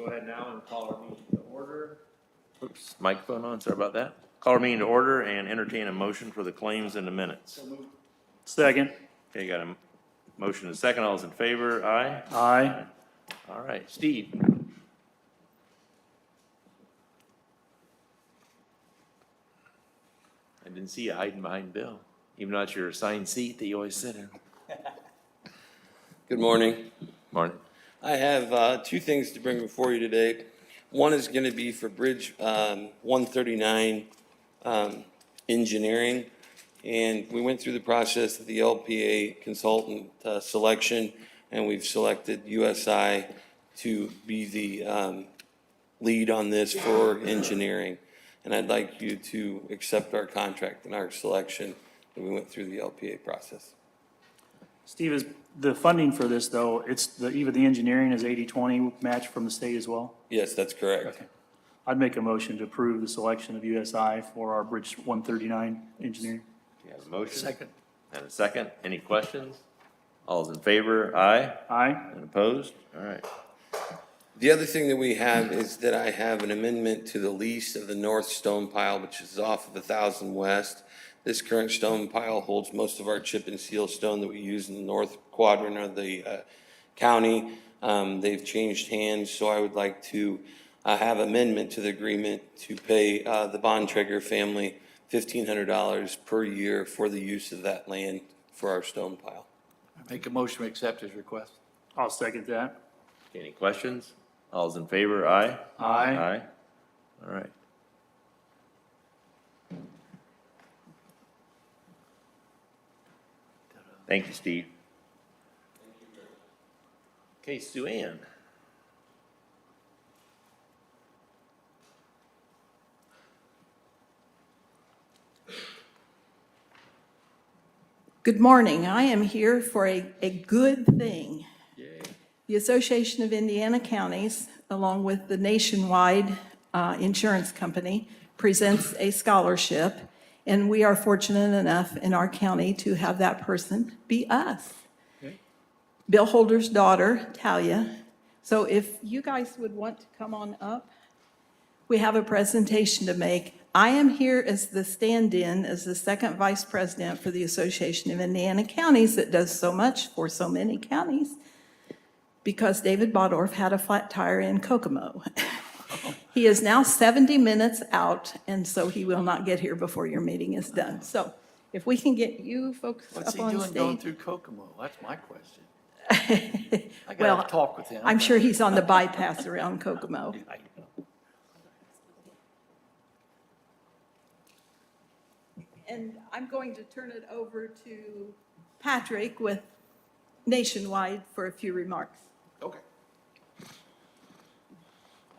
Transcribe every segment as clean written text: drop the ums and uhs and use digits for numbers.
Go ahead now and call our meeting to order. Oops, microphone on, sorry about that. Call our meeting to order and entertain a motion for the claims and the minutes. Second. Okay, got a motion and a second. All those in favor, aye? Aye. All right, Steve. I didn't see you hiding behind Bill, even though it's your assigned seat that you always sit in. Good morning. Morning. I have two things to bring before you today. One is going to be for Bridge 139 engineering. And we went through the process of the LPA consultant selection, and we've selected USI to be the lead on this for engineering. And I'd like you to accept our contract and our selection that we went through the LPA process. Steve, is the funding for this, though, even the engineering is 80/20 match from the state as well? Yes, that's correct. Okay. I'd make a motion to approve the selection of USI for our Bridge 139 engineering. You have a motion? Second. And a second. Any questions? All those in favor, aye? Aye. And opposed? All right. The other thing that we have is that I have an amendment to the lease of the north stone pile, which is off of 1000 West. This current stone pile holds most of our chip and seal stone that we use in the north quadrant of the county. They've changed hands, so I would like to have amendment to the agreement to pay the Bontrager family $1,500 per year for the use of that land for our stone pile. I make a motion to accept his request. I'll second that. Any questions? All those in favor, aye? Aye. Aye. All right. Thank you, Steve. Okay, Sue Ann. Good morning. I am here for a good thing. Yay. The Association of Indiana Counties, along with the Nationwide Insurance Company, presents a scholarship, and we are fortunate enough in our county to have that person be us. Bill Holder's daughter, Talia. So if you guys would want to come on up, we have a presentation to make. I am here as the stand-in, as the second vice president for the Association of Indiana Counties that does so much for so many counties, because David Bodorf had a flat tire in Kokomo. He is now 70 minutes out, and so he will not get here before your meeting is done. So if we can get you folks What's up he on doing going stage. through Kokomo? That's my question. I Well, gotta talk with him. I'm sure he's on the bypass around Kokomo. I know. And I'm going to turn it over to Patrick with Nationwide for a few remarks. Okay.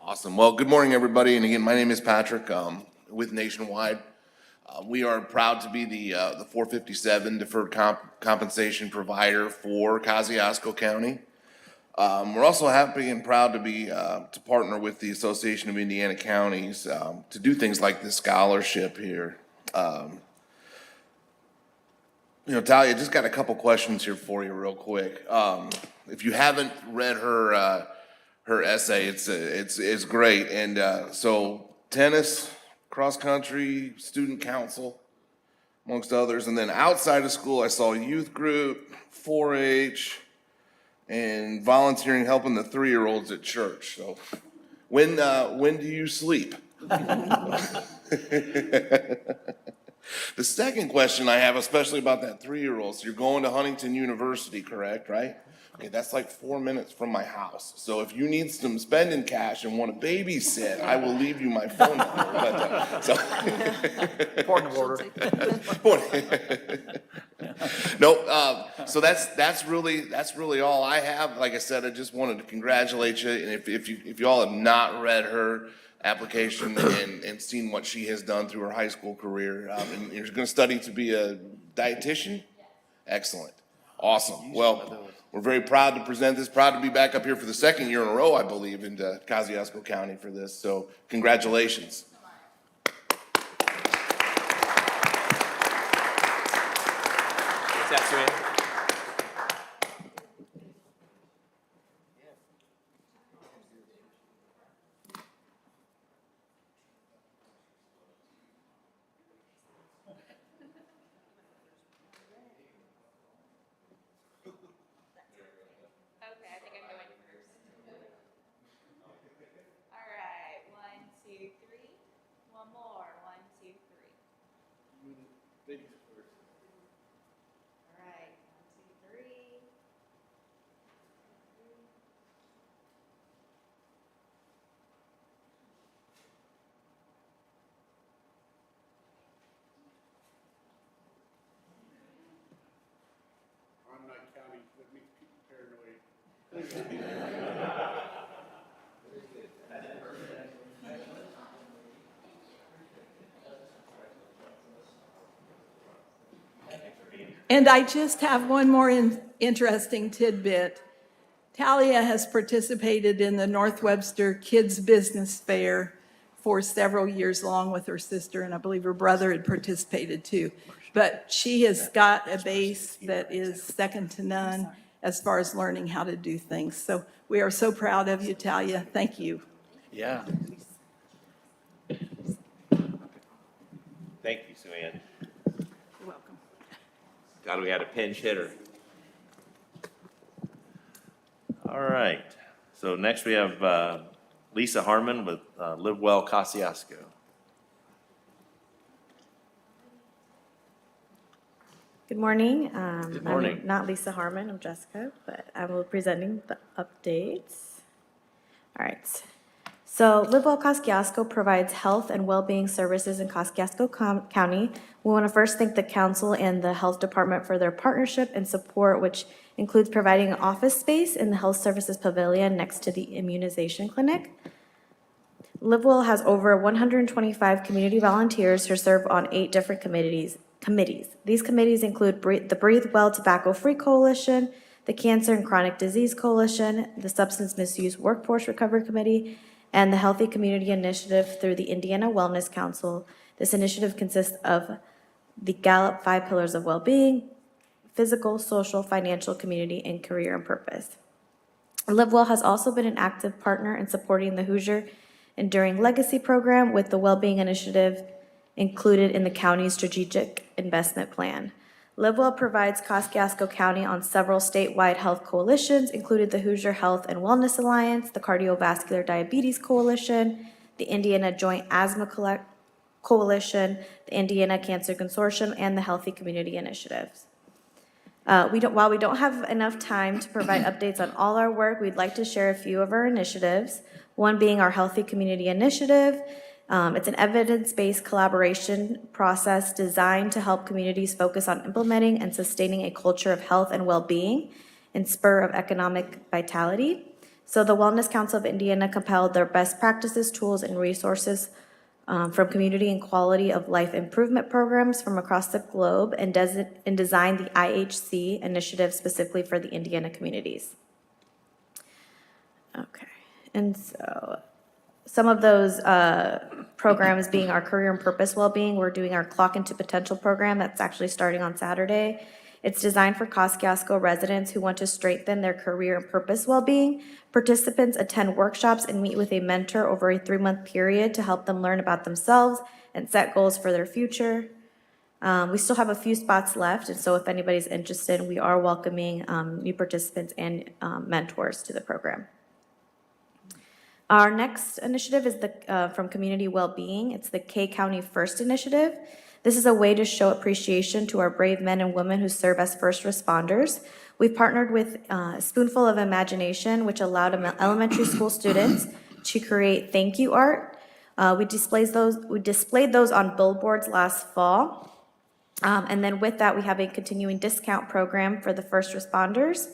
Awesome. Well, good morning, everybody. And again, my name is Patrick with Nationwide. We are proud to be the 457 deferred compensation provider for Kosciuszko County. We're also happy and proud to be to partner with the Association of Indiana Counties to do things like this scholarship here. Talia, just got a couple questions here for you real quick. If you haven't read her essay, it's great. And so tennis, cross country, student council, amongst others. And then outside of school, I saw youth group, 4-H, and volunteering, helping the 3-year-olds at church. So when do you sleep? The second question I have, especially about that 3-year-old, so you're going to Huntington University, correct, right? Okay, that's like 4 minutes from my house. So if you need some spending cash and want to babysit, I will leave you my phone number. Point of order. So that's really all I have. Like I said, I just wanted to congratulate you. And if you all have not read her application and seen what she has done through her high school career, and you're going to study to be a dietitian? Excellent. Awesome. Well, we're very proud to present this, proud to be back up here for the second year in a row, I believe, in Kosciuszko County for this. So congratulations. What's that, Sue Ann? All right, 1, 2, 3. I'm not counting, that makes people paranoid. And I just have one more interesting tidbit. Talia has participated in the North Webster Kids Business Fair for several years, along with her sister, and I believe her brother had participated too. But she has got a base that is second to none as far as learning how to do things. So we are so proud of you, Talia. Thank you. Yeah. Thank you, Sue Ann. You're welcome. Glad we had a pinch hitter. All right, so next we have Lisa Harmon with Live Well Kosciuszko. Good morning. Good morning. I'm not Lisa Harmon, I'm Jessica, but I will be presenting the updates. All right. So Live Well Kosciuszko provides health and well-being services in Kosciuszko County. We want to first thank the council and the health department for their partnership and support, which includes providing an office space in the health services pavilion next to the immunization clinic. LiveWell has over 125 community volunteers who serve on 8 different committees. These committees include the Breathe Well Tobacco-Free Coalition, the Cancer and Chronic Disease Coalition, the Substance Misuse Workforce Recovery Committee, and the Healthy Community Initiative through the Indiana Wellness Council. This initiative consists of the Gallup 5 Pillars of Wellbeing: physical, social, financial, community, and career and purpose. LiveWell has also been an active partner in supporting the Hoosier Enduring Legacy Program with the Wellbeing Initiative included in the county's strategic investment plan. LiveWell provides Kosciuszko County on several statewide health coalitions, including the Hoosier Health and Wellness Alliance, the Cardiovascular Diabetes Coalition, the Indiana Joint Asthma Coalition, the Indiana Cancer Consortium, and the Healthy Community Initiatives. While we don't have enough time to provide updates on all our work, we'd like to share a few of our initiatives, one being our Healthy Community Initiative. It's an evidence-based collaboration process designed to help communities focus on implementing and sustaining a culture of health and well-being and spur of economic vitality. So the Wellness Council of Indiana compiled their best practices, tools, and resources from community and quality of life improvement programs from across the globe and designed the IHC initiative specifically for the Indiana communities. Okay, and so some of those programs being our career and purpose well-being. We're doing our Clock into Potential program that's actually starting on Saturday. It's designed for Kosciuszko residents who want to strengthen their career and purpose well-being. Participants attend workshops and meet with a mentor over a 3-month period to help them learn about themselves and set goals for their future. We still have a few spots left, and so if anybody's interested, we are welcoming new participants and mentors to the program. Our next initiative is from Community Wellbeing. It's the K County First Initiative. This is a way to show appreciation to our brave men and women who serve as first responders. We've partnered with Spoonful of Imagination, which allowed elementary school students to create thank you art. We displayed those on billboards last fall. And then with that, we have a continuing discount program for the first responders.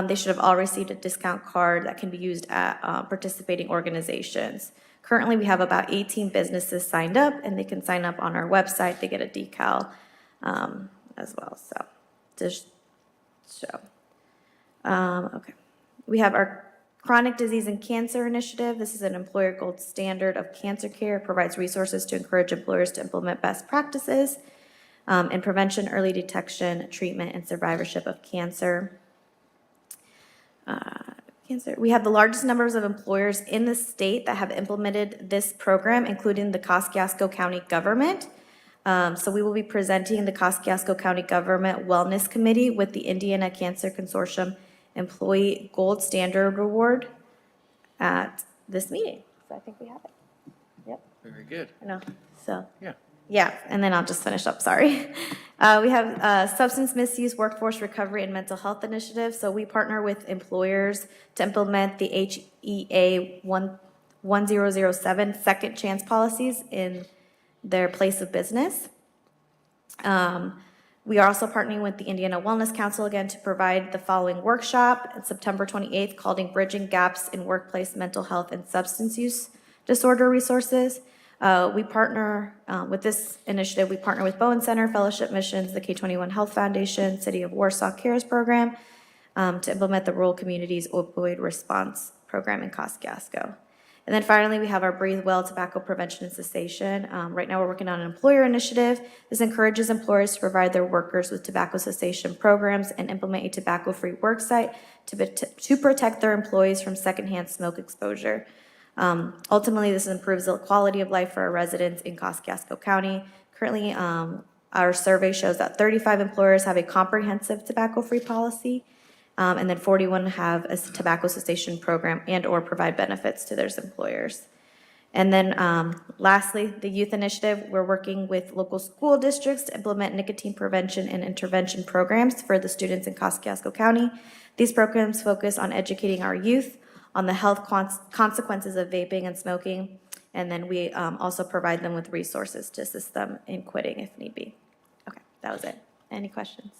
They should have all received a discount card that can be used at participating organizations. Currently, we have about 18 businesses signed up, and they can sign up on our website. They get a decal as well, so just show. Okay. We have our Chronic Disease and Cancer Initiative. This is an employer gold standard of cancer care. It provides resources to encourage employers to implement best practices in prevention, early detection, treatment, and survivorship of cancer. We have the largest numbers of employers in the state that have implemented this program, including the Kosciuszko County government. So we will be presenting the Kosciuszko County Government Wellness Committee with the Indiana Cancer Consortium Employee Gold Standard Award at this meeting. So I think we have it. Yep, Very good. I know. So Yeah. Yeah, and then I'll just finish up, sorry. We have Substance Misuse Workforce Recovery and Mental Health Initiative. So we partner with employers to implement the HEA 1007 second chance policies in their place of business. We are also partnering with the Indiana Wellness Council again to provide the following workshop on September 28th called Bridging Gaps in Workplace Mental Health and Substance Use Disorder Resources. We partner with this initiative, we partner with Bowen Center, Fellowship Missions, the K21 Health Foundation, City of Warsaw CARES Program to implement the Rural Communities Opioid Response Program in Kosciuszko. And then finally, we have our Breathe Well Tobacco Prevention and Cessation. Right now, we're working on an employer initiative. This encourages employers to provide their workers with tobacco cessation programs and implement a tobacco-free work site to protect their employees from secondhand smoke exposure. Ultimately, this improves the quality of life for our residents in Kosciuszko County. Currently, our survey shows that 35 employers have a comprehensive tobacco-free policy, and then 41 have a tobacco cessation program and/or provide benefits to their employers. And then lastly, the youth initiative, we're working with local school districts to implement nicotine prevention and intervention programs for the students in Kosciuszko County. These programs focus on educating our youth on the health consequences of vaping and smoking, and then we also provide them with resources to assist them in quitting if need be. Okay, that was it. Any questions?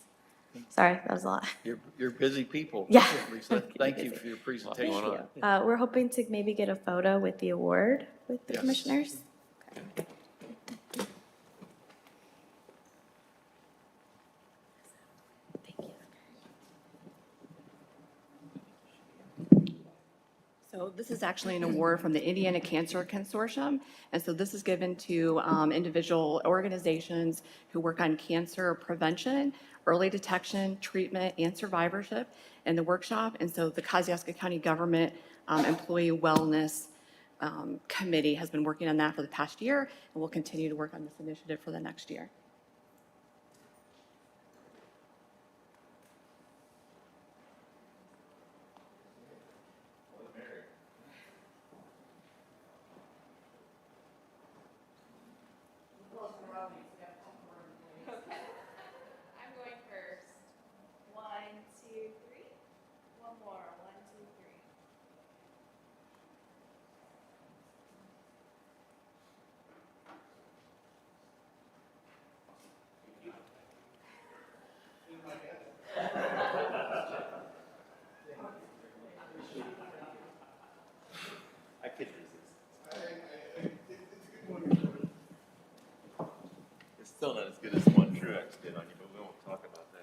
Sorry, that was a lot. You're busy people. Yeah. Lisa, thank you for your presentation. We're hoping to maybe get a photo with the award with the Yes. commissioners. Thank you. So this is actually an award from the Indiana Cancer Consortium. And so this is given to individual organizations who work on cancer prevention, early detection, treatment, and survivorship in the workshop. And so the Kosciuszko County Government Employee Wellness Committee has been working on that for the past year, and will continue to work on this initiative for the next year. I'm going first. 1, 2, 3. One more. 1, 2, 3. I could resist. It's still not as good as the one Truex did on you, but we won't talk about that.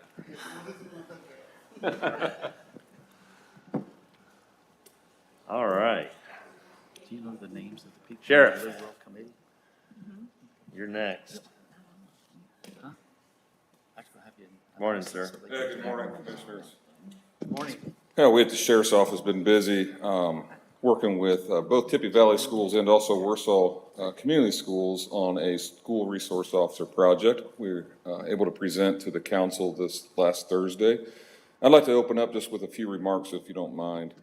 All right, Do you know the names of the people? Sheriff. on the Liberal Committee? you're next. Actually, I'll have you. Morning, sir. Good morning, Commissioners. Morning. Yeah, we at the Sheriff's Office been busy working with both Tippy Valley Schools and also Warsaw Community Schools on a school resource officer project. We were able to present to the council this last Thursday. I'd like to open up just with a few remarks, if you don't mind.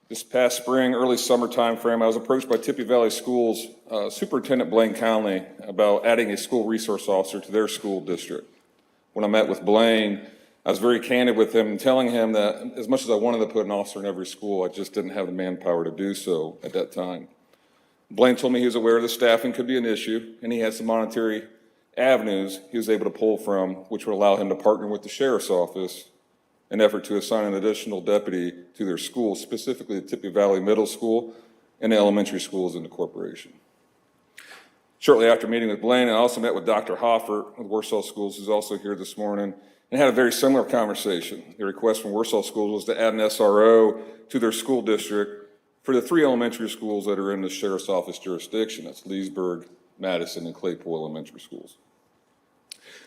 This past spring, early summer timeframe, I was approached by Tippy Valley Schools Superintendent Blaine Conley about adding a school resource officer to their school district. When I met with Blaine, I was very candid with him, telling him that as much as I wanted to put an officer in every school, I just didn't have the manpower to do so at that time. Blaine told me he was aware the staffing could be an issue, and he had some monetary avenues he was able to pull from, which would allow him to partner with the sheriff's office in an effort to assign an additional deputy to their schools, specifically the Tippy Valley Middle School and the elementary schools in the corporation. Shortly after meeting with Blaine, I also met with Dr. Hoffert with Warsaw Schools, who's also here this morning, and had a very similar conversation. The request from Warsaw Schools was to add an SRO to their school district for the 3 elementary schools that are in the sheriff's office jurisdiction. That's Leesburg, Madison, and Claypool Elementary Schools.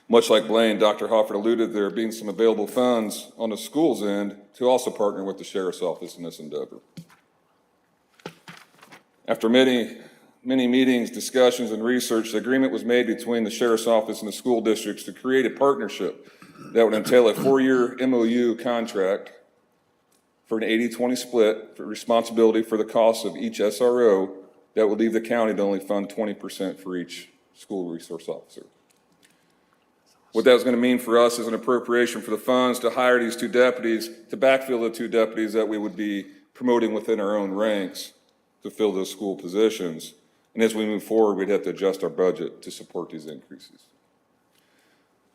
Much like Blaine, Dr. Hoffert alluded to there being some available funds on the school's end to also partner with the sheriff's office in this endeavor. After many meetings, discussions, and research, the agreement was made between the sheriff's office and the school districts to create a partnership that would entail a 4-year MOU contract for an 80-20 split for responsibility for the cost of each SRO that would leave the county to only fund 20% for each school resource officer. What that's going to mean for us is an appropriation for the funds to hire these 2 deputies, to backfill the 2 deputies that we would be promoting within our own ranks to fill those school positions. And as we move forward, we'd have to adjust our budget to support these increases.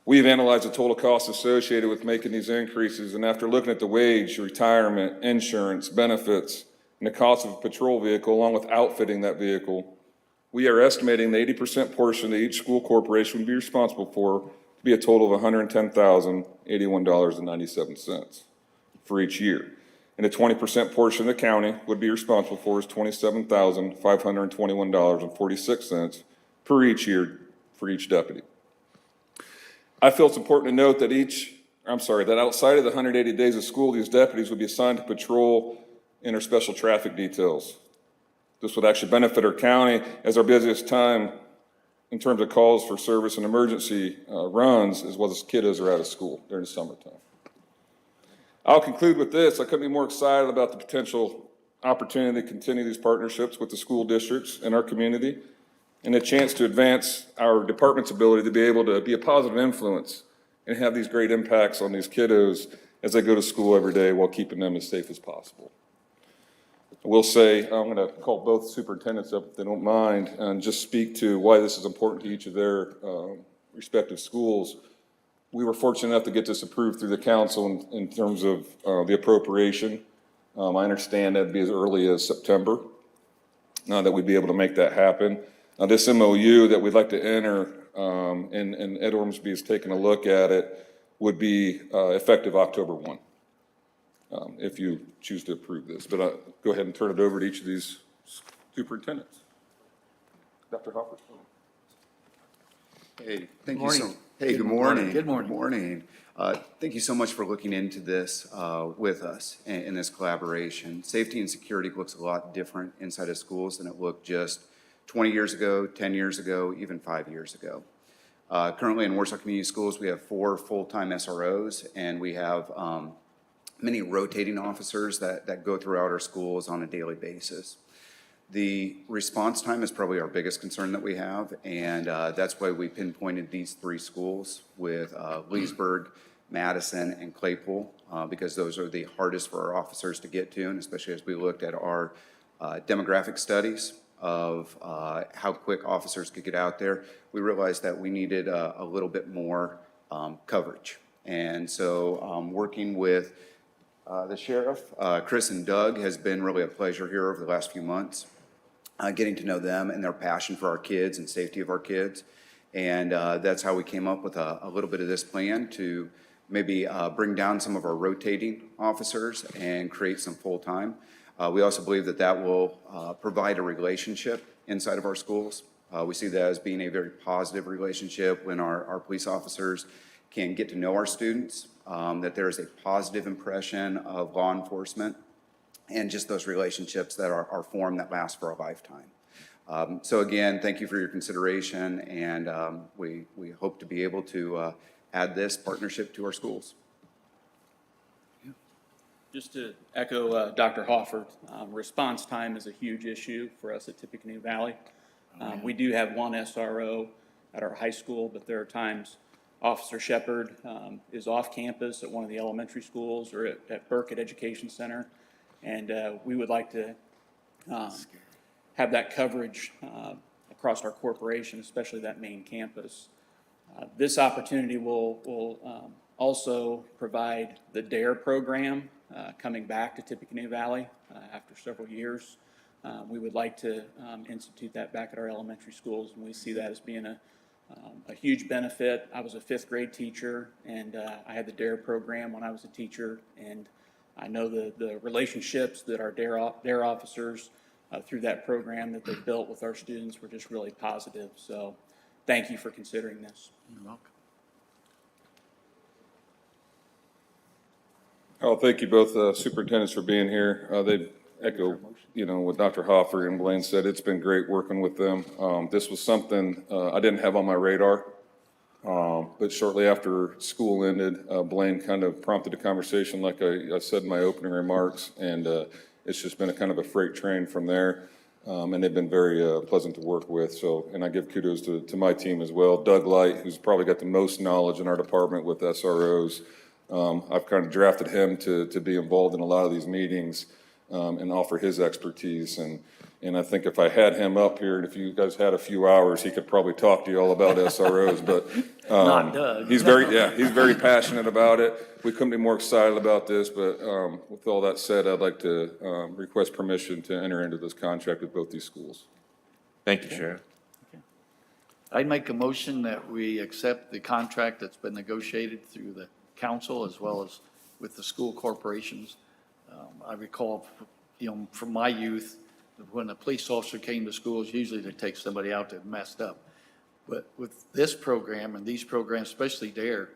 We've analyzed the total costs associated with making these increases, and after looking at the wage, retirement, insurance, benefits, and the cost of a patrol vehicle, along with outfitting that vehicle, we are estimating the 80% portion that each school corporation would be responsible for to be a total of $110,081.97 for each year. And the 20% portion the county would be responsible for is $27,521.46 per each year for each deputy. I feel it's important to note that that outside of the 180 days of school, these deputies would be assigned to patrol in our special traffic details. This would actually benefit our county as our busiest time in terms of calls for service and emergency runs, as well as kiddos are out of school during the summertime. I'll conclude with this. I couldn't be more excited about the potential opportunity to continue these partnerships with the school districts in our community, and a chance to advance our department's ability to be able to be a positive influence and have these great impacts on these kiddos as they go to school every day while keeping them as safe as possible. I will say, I'm going to call both superintendents up if they don't mind and just speak to why this is important to each of their respective schools. We were fortunate enough to get this approved through the council in terms of the appropriation. I understand that'd be as early as September that we'd be able to make that happen. This MOU that we'd like to enter, and Ed Ormsby has taken a look at it, would be effective October 1, if you choose to approve this. But go ahead and turn it over to each of these superintendents. Dr. Hopper. Hey, thank you Morning. so. Hey, good morning. Good morning. Good morning. Thank you so much for looking into this with us in this collaboration. Safety and security looks a lot different inside of schools than it looked just 20 years ago, 10 years ago, even 5 years ago. Currently in Warsaw Community Schools, we have 4 full-time SROs, and we have many rotating officers that go throughout our schools on a daily basis. The response time is probably our biggest concern that we have, and that's why we pinpointed these 3 schools with Leesburg, Madison, and Claypool, because those are the hardest for our officers to get to, and especially as we looked at our demographic studies of how quick officers could get out there, we realized that we needed a little bit more coverage. And so working with the sheriff, Chris and Doug, has been really a pleasure here over the last few months, getting to know them and their passion for our kids and safety of our kids. And that's how we came up with a little bit of this plan to maybe bring down some of our rotating officers and create some full-time. We also believe that that will provide a relationship inside of our schools. We see that as being a very positive relationship when our police officers can get to know our students, that there is a positive impression of law enforcement, and just those relationships that are formed that last for a lifetime. So again, thank you for your consideration, and we hope to be able to add this partnership to our schools. Just to echo Dr. Hofford, response time is a huge issue for us at Tippecanoe Valley. We do have 1 SRO at our high school, but there are times Officer Shepard is off campus at one of the elementary schools or at Burkett Education Center, and we would like to have that coverage across our corporation, especially that main campus. This opportunity will also provide the DARE program coming back to Tippecanoe Valley after several years. We would like to institute that back at our elementary schools, and we see that as being a huge benefit. I was a 5th grade teacher, and I had the DARE program when I was a teacher, and I know the relationships that our DARE officers through that program that they built with our students were just really positive. So thank you for considering this. You're welcome. Oh, thank you both superintendents for being here. They echo, what Dr. Hoffer and Blaine said. It's been great working with them. This was something I didn't have on my radar, but shortly after school ended, Blaine kind of prompted a conversation like I said in my opening remarks, and it's just been a kind of a freight train from there. and they've been very pleasant to work with. So, and I give kudos to my team as well. Doug Light, who's probably got the most knowledge in our department with SROs. I've kind of drafted him to be involved in a lot of these meetings and offer his expertise. And I think if I had him up here, and if you guys had a few hours, he could probably talk to you all about SROs, but Not Doug. he's very passionate about it. We couldn't be more excited about this, but with all that said, I'd like to request permission to enter into this contract with both these schools. Thank you, Sheriff. I'd make a motion that we accept the contract that's been negotiated through the council as well as with the school corporations. I recall, from my youth, when a police officer came to schools, usually they take somebody out that messed up. But with this program and these programs, especially DARE,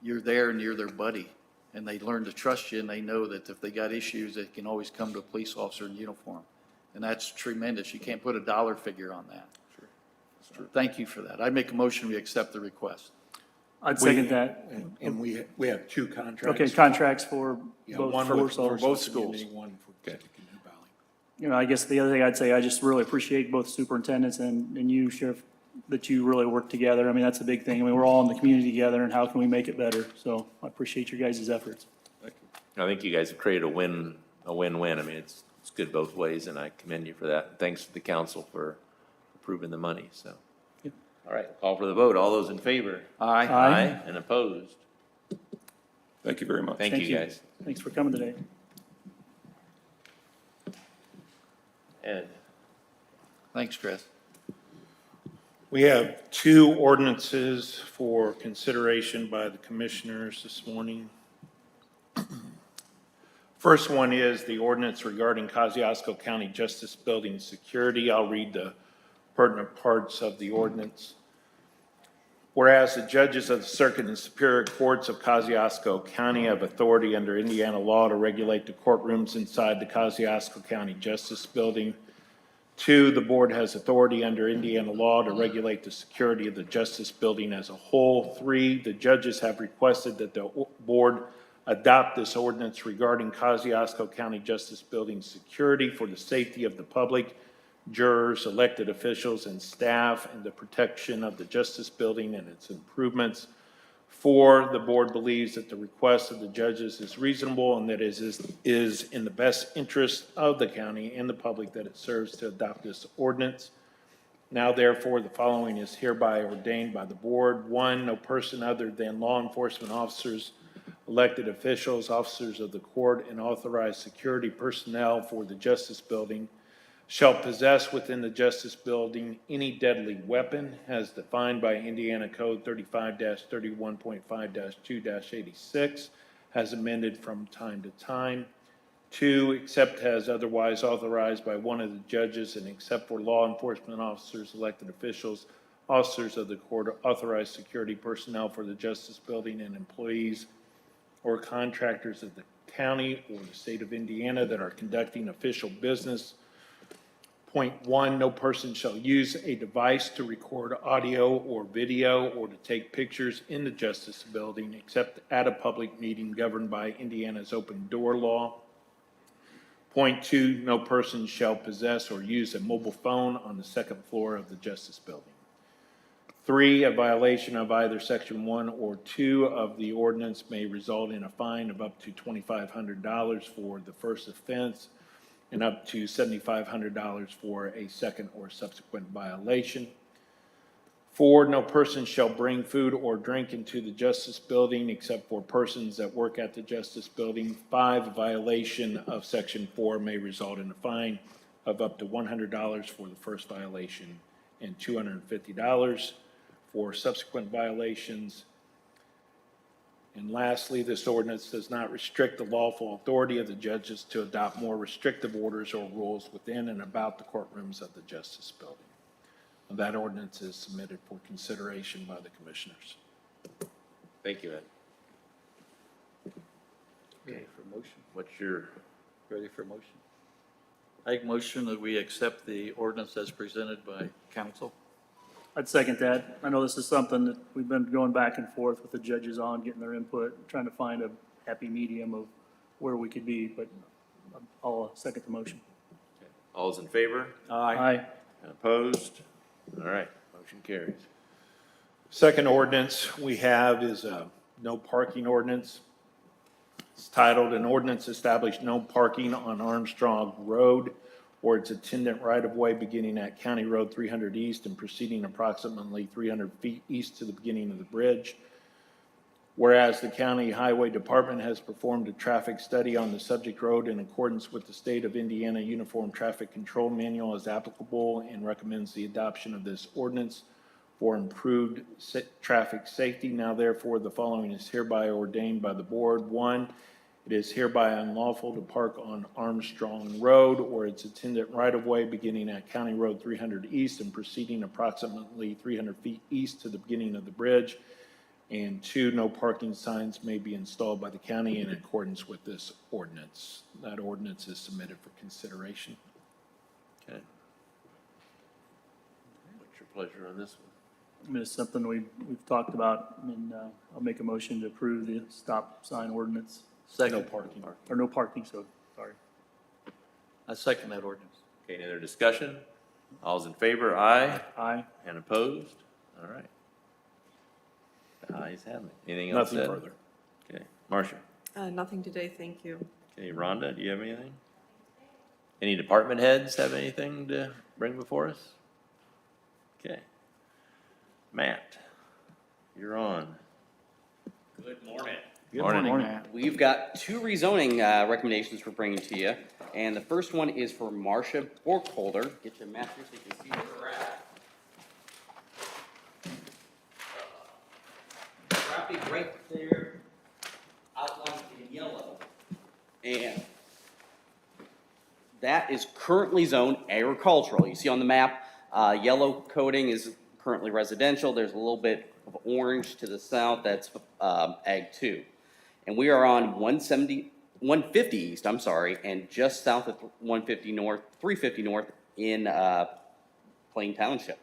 you're there and you're their buddy. And they learn to trust you and they know that if they got issues, they can always come to a police officer in uniform. And that's tremendous. You can't put a dollar figure on that. So thank you for that. I make a motion, we accept the request. I'd second that. And we have two contracts. Okay, contracts for Yeah, both one for for Warsaw. both schools. One for Tippecanoe Valley. I guess the other thing I'd say, I just really appreciate both superintendents and you, Sheriff, that you really work together. I mean, that's a big thing. I mean, we're all in the community together, and how can we make it better? So I appreciate your guys' efforts. I think you guys have created a win-win. I mean, it's good both ways, and I commend you for that. Thanks to the council for approving the money, so. Yep. All right, call for the vote. All those in favor? Aye. Aye. And opposed? Thank you very much. Thank you, guys. Thanks for coming today. Ed? Thanks, Chris. We have two ordinances for consideration by the commissioners this morning. First one is the ordinance regarding Kosciuszko County Justice Building security. I'll read the pertinent parts of the ordinance. Whereas the judges of the Circuit and Superior Courts of Kosciuszko County have authority under Indiana law to regulate the courtrooms inside the Kosciuszko County Justice Building. 2, the board has authority under Indiana law to regulate the security of the Justice Building as a whole. 3, the judges have requested that the board adopt this ordinance regarding Kosciuszko County Justice Building security for the safety of the public, jurors, elected officials, and staff, and the protection of the Justice Building and its improvements. 4, the board believes that the request of the judges is reasonable and that it is in the best interest of the county and the public that it serves to adopt this ordinance. Now therefore, the following is hereby ordained by the board. 1, no person other than law enforcement officers, elected officials, officers of the court, and authorized security personnel for the Justice Building shall possess within the Justice Building any deadly weapon as defined by Indiana Code 35-31.5-2-86, as amended from time to time. 2, except as otherwise authorized by one of the judges and except for law enforcement officers, elected officials, officers of the court, authorized security personnel for the Justice Building, and employees or contractors of the county or the state of Indiana that are conducting official business. Point 1, no person shall use a device to record audio or video or to take pictures in the Justice Building except at a public meeting governed by Indiana's open door law. Point 2, no person shall possess or use a mobile phone on the second floor of the Justice Building. 3, a violation of either Section 1 or 2 of the ordinance may result in a fine of up to $2,500 for the first offense and up to $7,500 for a second or subsequent violation. 4, no person shall bring food or drink into the Justice Building except for persons that work at the Justice Building. 5, a violation of Section 4 may result in a fine of up to $100 for the first violation and $250 for subsequent violations. And lastly, this ordinance does not restrict the lawful authority of the judges to adopt more restrictive orders or rules within and about the courtrooms of the Justice Building. And that ordinance is submitted for consideration by the commissioners. Thank you, Ed. Okay, for motion. What's your, Ready for motion? I make motion that we accept the ordinance as presented by council. I'd second that. I know this is something that we've been going back and forth with the judges on, getting their input, trying to find a happy medium of where we could be, but I'll second the motion. All's in favor? Aye. And opposed? All right, motion carries. Second ordinance we have is a no parking ordinance. It's titled, "An Ordinance Establish No Parking on Armstrong Road or its attendant right-of-way beginning at County Road 300 East and proceeding approximately 300 feet east to the beginning of the bridge. Whereas the County Highway Department has performed a traffic study on the subject road in accordance with the State of Indiana Uniform Traffic Control Manual as applicable and recommends the adoption of this ordinance for improved traffic safety. Now therefore, the following is hereby ordained by the board. One, it is hereby unlawful to park on Armstrong Road or its attendant right-of-way beginning at County Road 300 East and proceeding approximately 300 feet east to the beginning of the bridge. And two, no parking signs may be installed by the county in accordance with this ordinance. That ordinance is submitted for consideration." Okay. What's your pleasure on this one? I mean, it's something we've talked about, and I'll make a motion to approve the stop sign ordinance, No Second. parking. or no parking, so, sorry. I second that ordinance. Okay, any other discussion? All's in favor? Aye. Aye. And opposed? All right. The ayes have it. Anything else Nothing said? further. Okay, Marcia. Nothing today, thank you. Okay, Rhonda, do you have anything? Any department heads have anything to bring before us? Okay. Matt, you're on. Good morning. Good morning. Matt. We've got two rezoning recommendations we're bringing to you, and the first one is for Marcia Borkholder. Get your map here so you can see where we're at. Property right there, outlined in yellow, and that is currently zoned agricultural. You see on the map, yellow coating is currently residential. There's a little bit of orange to the south, that's Ag 2. And we are on 150 East, I'm sorry, and just south of 150 North, 350 North in Plain Township.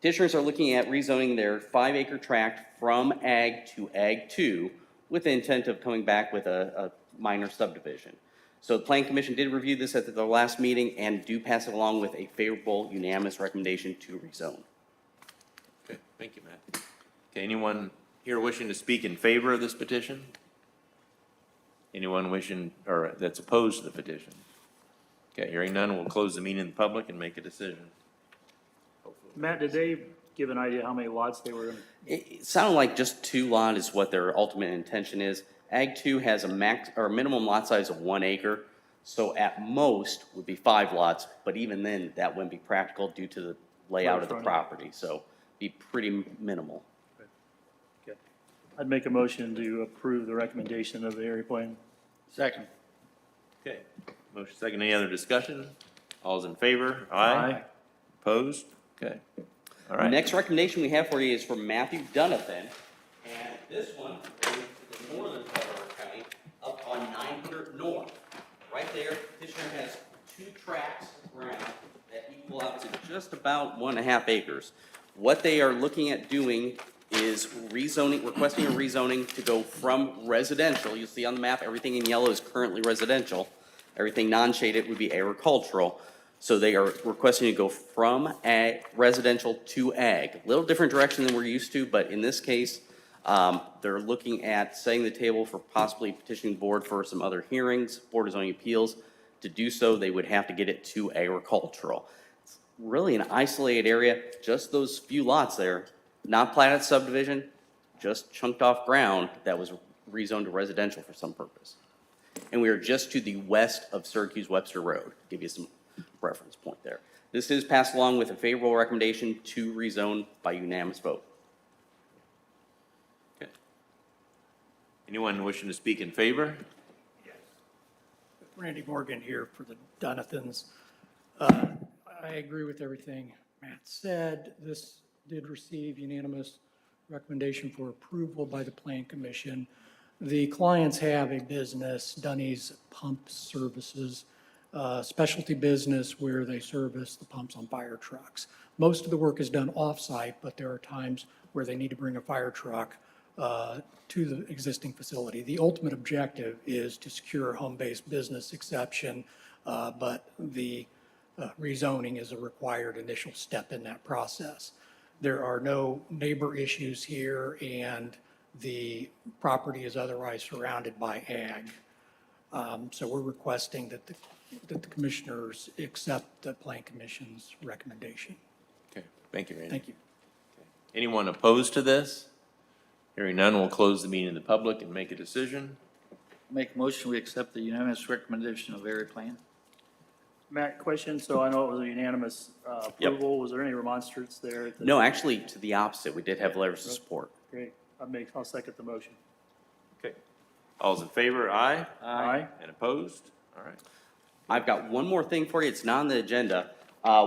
Petitioners are looking at rezoning their 5-acre tract from Ag to Ag 2 with the intent of coming back with a minor subdivision. So the Plan Commission did review this at the last meeting and do pass it along with a favorable unanimous recommendation to rezone. Okay, thank you, Matt. Okay, anyone here wishing to speak in favor of this petition? Anyone wishing, or that's opposed to the petition? Okay, hearing none, we'll close the meeting in public and make a decision. Matt, did they give an idea how many lots they were gonna? It sounded like just 2 lot is what their ultimate intention is. Ag 2 has a max, or a minimum lot size of 1 acre, so at most would be 5 lots, but even then, that wouldn't be practical due to the layout of the property, so be pretty minimal. Okay. I'd make a motion to approve the recommendation of the area plan. Second. Okay, motion second, any other discussion? All's in favor? Aye. Opposed? Okay, all right. Next recommendation we have for you is from Matthew Dunathan, and this one goes to the northern part of our county, up on 900 North. Right there, petitioner has 2 tracts of ground that equal out to just about 1.5 acres. What they are looking at doing is rezoning, requesting a rezoning to go from residential. You see on the map, everything in yellow is currently residential. Everything non-shaded would be agricultural. So they are requesting to go from residential to ag. A little different direction than we're used to, but in this case, they're looking at setting the table for possibly petitioning the board for some other hearings, Board of Zoning Appeals. To do so, they would have to get it to agricultural. It's really an isolated area, just those few lots there, not platted subdivision, just chunked off ground that was rezoned to residential for some purpose. And we are just to the west of Syracuse Webster Road, to give you some reference point there. This is passed along with a favorable recommendation to rezone by unanimous vote. Okay. Anyone wishing to speak in favor? Randy Morgan here for the Donathans. I agree with everything Matt said. This did receive unanimous recommendation for approval by the Plan Commission. The clients have a business, Dunny's Pump Services, specialty business where they service the pumps on fire trucks. Most of the work is done off-site, but there are times where they need to bring a fire truck to the existing facility. The ultimate objective is to secure a home-based business exception, but the rezoning is a required initial step in that process. There are no neighbor issues here, and the property is otherwise surrounded by ag. So we're requesting that the commissioners accept the Plan Commission's recommendation. Okay, thank you, Randy. Thank you. Anyone opposed to this? Hearing none, we'll close the meeting to the public and make a decision. Make a motion, we accept the unanimous recommendation of area plan. Matt, question, so I know it was a unanimous Yep. approval. Was there any remonstrance there? at the- No, actually, to the opposite, we did have letters of support. Great. I'll second the motion. Okay. All's in favor, aye? Aye. And opposed? All right. I've got one more thing for you. It's not on the agenda.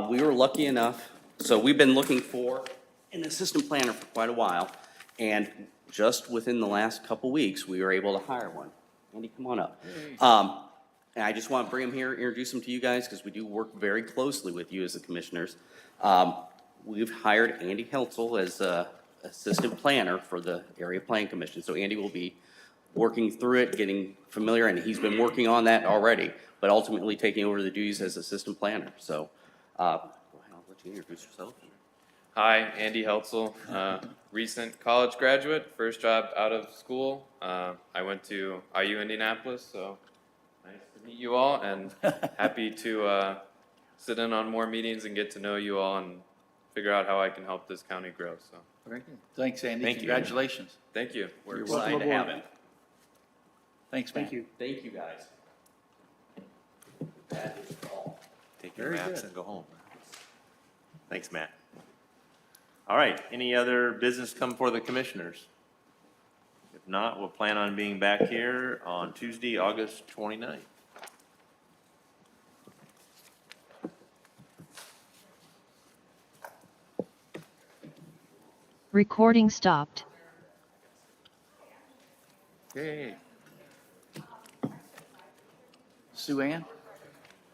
We were lucky enough, so we've been looking for an assistant planner for quite a while. And just within the last couple weeks, we were able to hire one. Andy, come on up. And I just want to bring him here, introduce him to you guys, because we do work very closely with you as the commissioners. We've hired Andy Heltzel as assistant planner for the Area Plan Commission. So Andy will be working through it, getting familiar, and he's been working on that already, but ultimately taking over the duties as assistant planner. So, go ahead, I'll let you introduce yourself. Hi, Andy Heltzel, recent college graduate, first job out of school. I went to IU Indianapolis, so nice to meet you all, and happy to sit in on more meetings and get to know you all and figure out how I can help this county grow. So, Very good. Thanks, Andy. Thank you. Congratulations. thank you. We're You're excited welcome to have aboard. him. Thanks, Matt. Thank you. Thank you, guys. That is all. Take your Very maps good. and go home. Thanks, Matt. All right, any other business come for the commissioners? If not, we'll plan on being back here on Tuesday, August 29th. Recording stopped. Yay. Sue Ann?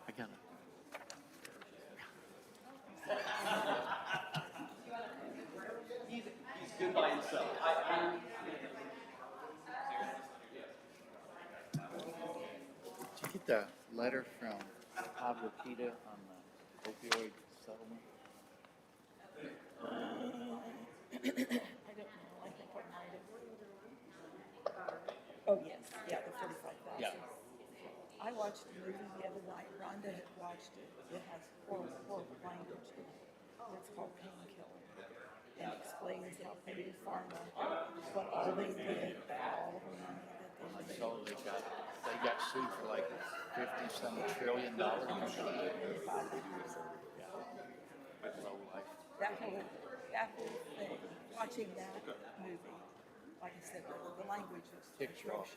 I got it. He's good by himself. Did you get the letter from Pablo Pita on the opioid settlement? Oh, yes, yeah, the 45,000. Yeah. I watched the movie the other night. Rhonda had watched it. It has horrible, horrible language. It's called Painkiller. And explains how Purdue Pharma, what all they did, all the money that they So they got sued for like $50-some trillion. That whole, that whole thing, watching that movie, like I said, the language is atrocious.